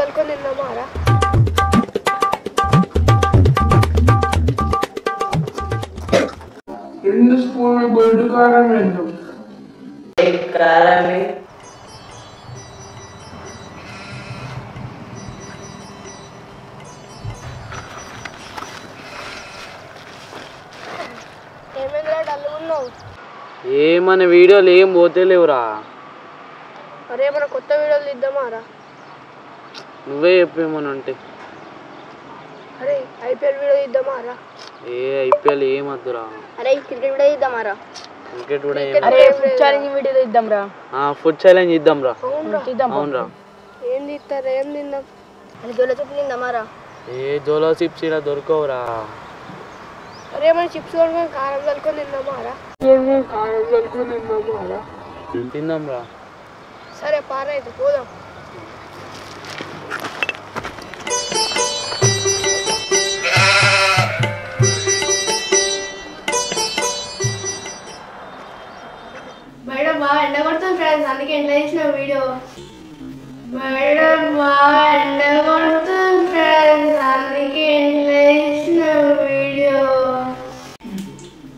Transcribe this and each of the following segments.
చల్లుకొని తిందామారా? రెండు స్పూన్ల గొడ్డు కారం వేద్దాం. కారమే ఏమైందిరా డల్గా ఉన్నావు? మన వీడియోలు ఏం పోతే లేవురా. అరే మన కొత్త వీడియోలు తీద్దామారా? నువ్వే చెప్పేమని అంటే. అరే ఐపీఎల్ వీడియో తీద్దామారా? ఐపీఎల్ ఏం వద్దురా. అరే క్రికెట్ వీడియో తీద్దామారా? క్రికెట్ కూడా ఫుడ్ ఛాలెంజ్ వీడియో తీద్దాంరా. ఫుడ్ ఛాలెంజ్ ఇద్దాంరా. అవునరా. ఏం తీస్తారా? ఏం తిందాం? అది జోలో చిప్స్ తిందామారా? జోలో చిప్స్ ఇలా దొరకవురా. అరే మన చిప్స్ కొనుక్కొని కారం చల్లుకొని తిందామారా? తిందాంరా. సరే పార అయితే పోదాం. బయట బాగా ఎండ కొడుతుంది ఫ్రెండ్స్, అందుకే ఎండ చేసిన వీడియో. బయట బాగా ఎండ కొడుతుంది ఫ్రెండ్స్, అందుకే ఎండ చేసిన వీడియో.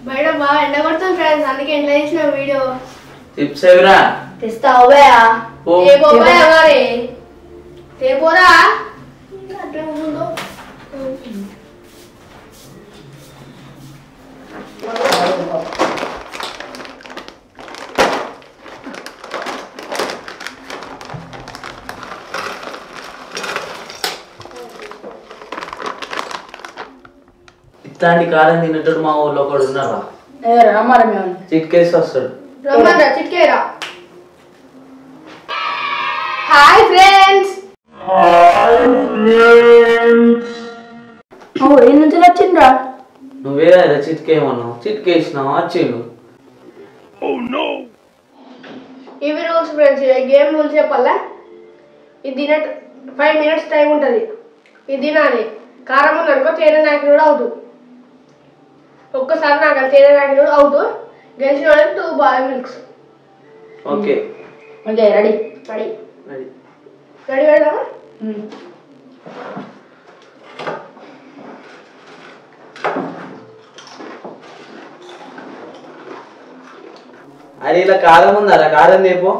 బయట బాగా ఎండ కొడుతుంది ఫ్రెండ్స్, అందుకే ఎండ చేసిన వీడియో. చిప్స్ ఎవరా తెస్తావు భయా? మరి తేపోరా. ఇట్లాంటి కారం తినేటోడు మా ఊళ్ళో ఒకడు ఉన్నారా? చిట్కేసి వస్తాడు. రమ్మన్నా చిట్కేరా. Hi friends. ఏ నుంచి వచ్చిండ్రా? నువ్వే కదా చిట్కేమన్నావు, చిట్కేసినావు వచ్చిండు. ఇవి రూల్స్ ఫ్రెండ్స్, గేమ్ రూల్స్ చెప్పాలా? ఇది 5 minutes టైం ఉంటుంది. ఇది తినాలి. కారం ఉందనుకో తేనె నాకినోడు అవుతు. ఒక్కసారి నాకు తేనె నాకినోడు అవుతు. గెలిచిన వాళ్ళకి 2 బాయ్ మిల్క్స్. Okay ready ready ready ready పెడదామా? అరే ఇలా కారం ఉందా? కారం తేపో.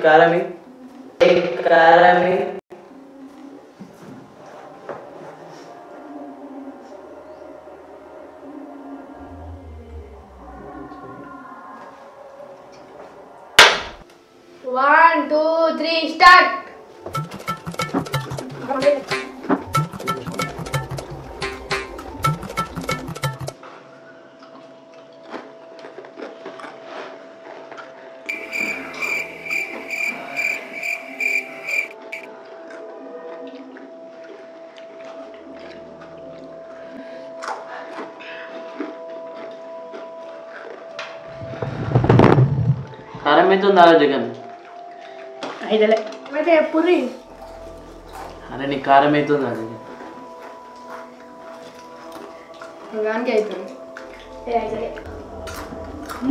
కారమే కారమే One, 2, 3, start. కారం ఎంత ఉందా జగన్? అయితే పురి. అరే నీ కారం అవుతుంది అది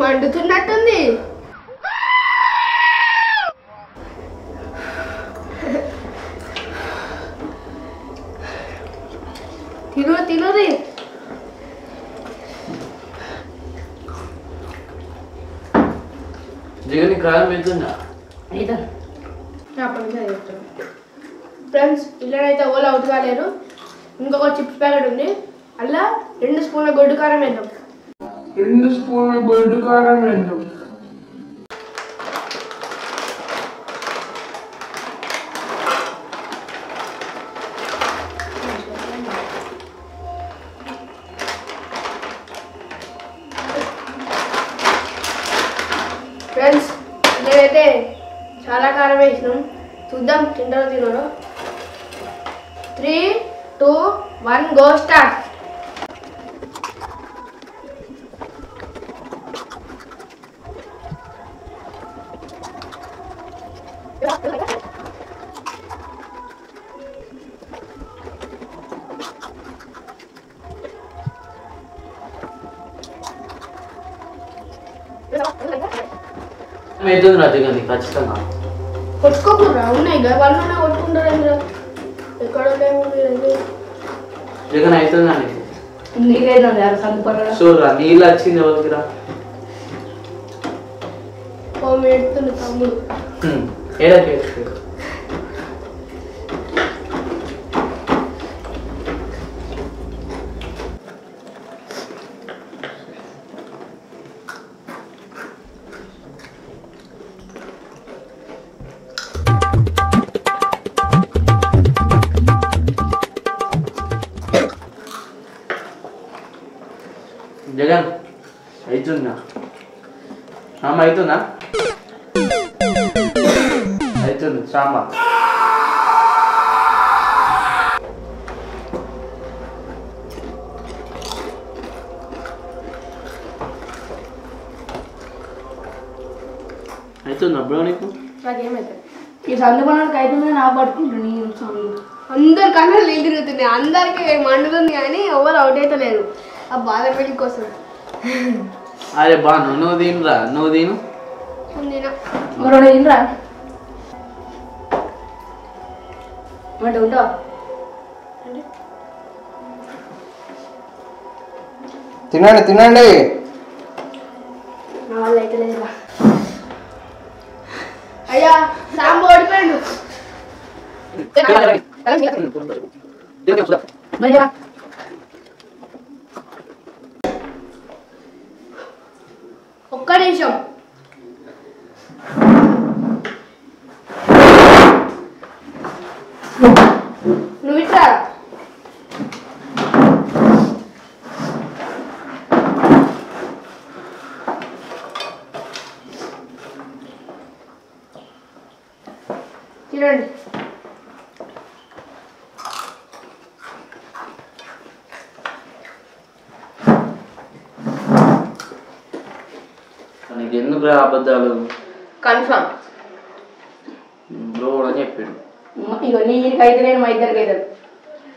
మండుతున్నట్టుంది. తినురి. జగన్ కారం అవుతుందా? ఫ్రెండ్స్ ఇల్లనైతే ఓలా అవుట్ కాలేరు. ఇంకొక చిప్స్ ప్యాకెట్ ఉంది, అలా 2 స్పూన్ల గొడ్డు కారం వేద్దాం. 2 స్పూన్ల గొడ్డు కారం వేద్దాం. ఫ్రెండ్స్ నేనైతే చాలా కారం వేసినాం, చూద్దాం తింటారో తినరో. 3, 2, 1 గో స్టార్ట్. అవుతుంది రాజు ఖచ్చితంగా. కొట్టుకోకూడరా ఉన్నాయి కదా వాళ్ళనే కొట్టుకుంటారు ఎందుకు ఎక్కడ జగన్ అవుతుందా నీకు? నీకైనా సందుపడ చూడరా నీళ్ళు వచ్చింది ఎవరికిరా? ఎడుతుంది తమ్ముడు ఏడాకి జగన్ అవుతుందా? అమ్మ అవుతుందా? అవుతుంది సాంబా. అవుతుందా బ్రో నీకు? నాకేమైతుంది ఈ సందుపడానికి అవుతుంది నా పడుకుంటాను నేను సందు అందరి కన్నా నీళ్ళు తిరుగుతున్నాయి అందరికి మండుతుంది కానీ ఎవరు అవుట్ అయితే లేరు ఆ బాధ పెళ్లి కోసం అరే బా నువ్వు తినరా నువ్వు తిను. మరో తినరా అంటే ఉంటా తినండి తినండి. నా వల్ల అయితే లేదురా. అయ్యా సాంబు ఓడిపోయాడు ఒక్క నిమిషం నువ్వు ఇట్లా తినండి నీకు ఎందుకు అబద్ధాలు? కన్ఫర్మ్ బ్రో అని చెప్పాడు. ఇక నీకు అయితే లేదు మా ఇద్దరికి అవుతుంది.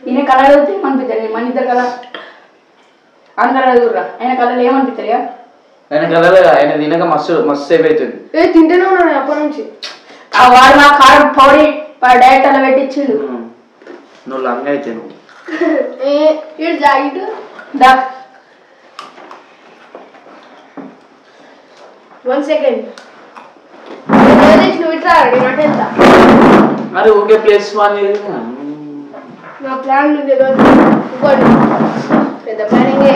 ఈయన కలర్ అవుతే ఏమనిపించాలి మన ఇద్దరు కల అందరు అడుగుర్రా ఆయన కలర్లు ఏమనిపించాలి ఆయన కలర్ ఆయన తినక మస్తు మస్తు సేపు అవుతుంది. తింటూనే ఉన్నాడు అప్పటి నుంచి ఆ వాడు మా కారం పౌడి డైరెక్ట్ అలా పెట్టించిండు. నువ్వు లంగ అయితే నువ్వు ఇటు జాకెట్ దా 1 సెకండ్ నువ్వు ఇట్లా నేను అటు వెళ్తా అరే ఓకే ప్లేస్ అని నా ప్లాన్ మీకు తెలియదు ఇంకోటి పెద్ద ప్లానింగే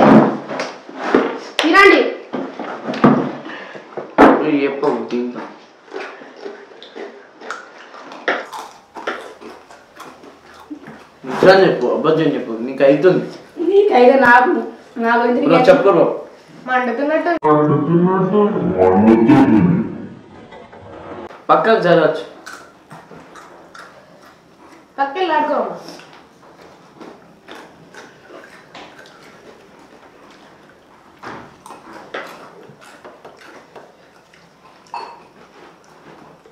తినండి చెప్పవు తింటా. నిజం చెప్పు అబద్ధం చెప్పు నీకు అవుతుంది. నీకైతే నాకు నాకు నువ్వు చెప్పరు మండుతున్నట్టు పక్కకు జరగచ్చు. పక్కకి లాడుకో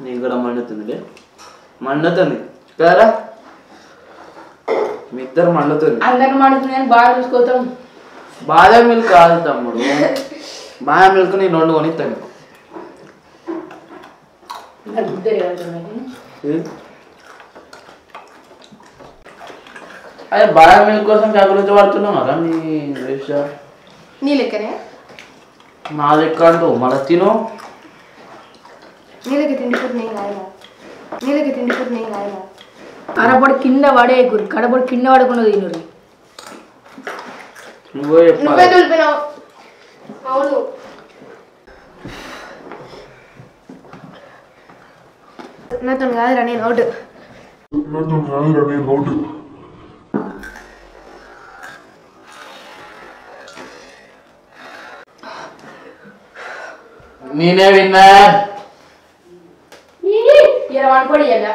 నీకు కూడా మండుతుంది మండుతుంది కదా మీ ఇద్దరు మండుతుంది. అందరిని మండుతుంది అని బాగా చూసుకోతాం. బాదం మిల్క్ కాదు తమ్ముడు బాదం మిల్క్ నేను 2 కొనిస్తాను. అదే బాదం మిల్క్ కోసం జాగ్రత్త పడుతున్నావు కదా నీ నీ లెక్కనే నా లెక్క అంటూ మళ్ళీ తిను. నీళ్ళకి తిండిపోతుంది ఏం కాయలా నీళ్ళకి తిండిపోతుంది ఏం కాయలా అరపొడి కింద పడే గురి కడపొడి కింద పడకుండా తినరు. నువ్వే నువ్వే తులిపినావు అవును నాతో కాదురా నేను అవుట్ నేనే విన్నా. ఇలా అనుకోడి ఇలా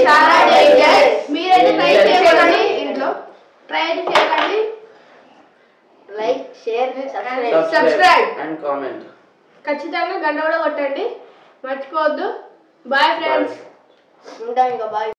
చాలా డేంజర్ మీరైతే ట్రై చేయకండి ఇంట్లో ట్రై అయితే చేయకండి like share subscribe and comment ఖచ్చితంగా గంట కూడా కొట్టండి మర్చిపోవద్దు బాయ్ ఫ్రెండ్స్ ఉంటాం ఇంకా బాయ్